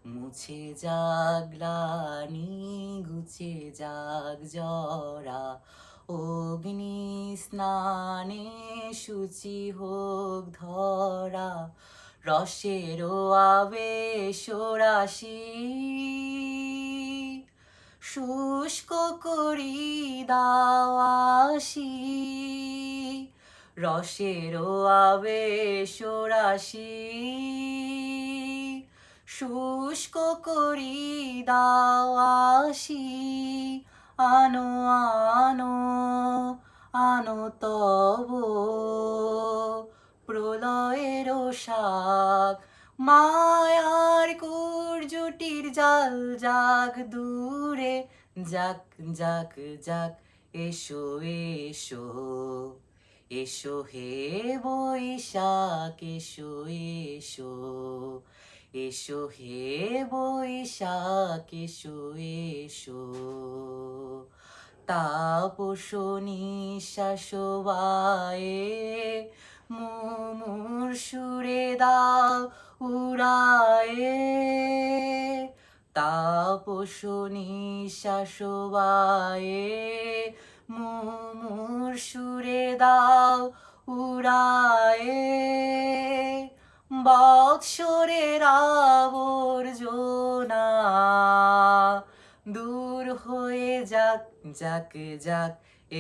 মুছে যাক গ্লানি, ঘুচে যাক জরা, অগ্নি স্নানে শুচি হোক ধরা, রসেরও আবেশ রাশি শুষ্ক করি দাওয়াসি, রসেরও আবেশ রাশি শুষ্ক করি দাওয়াসি, আনো আনো আনো তব প্রলয়ের শাক, মায়ার কুর্জটির জাল জাগ দূরে, যাক যাক যাক, এসো এসো, এসো হে বৈশাখ এসো এসো, এসো হে বৈশাখ এসো এসো। তাপস নিঃশ্বাস বায়ে মুমূর্ষুরে দাও উড়ায়ে, তাপস নিঃশ্বাস বায়ে মুমূর্ষুরে দাও উড়ায়ে, বৎসরের আবর্জনা দূর হয়ে যাক যাক যাক,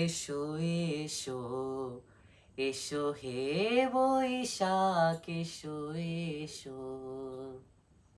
এসো এসো, এসো হে বৈশাখ এসো এসো।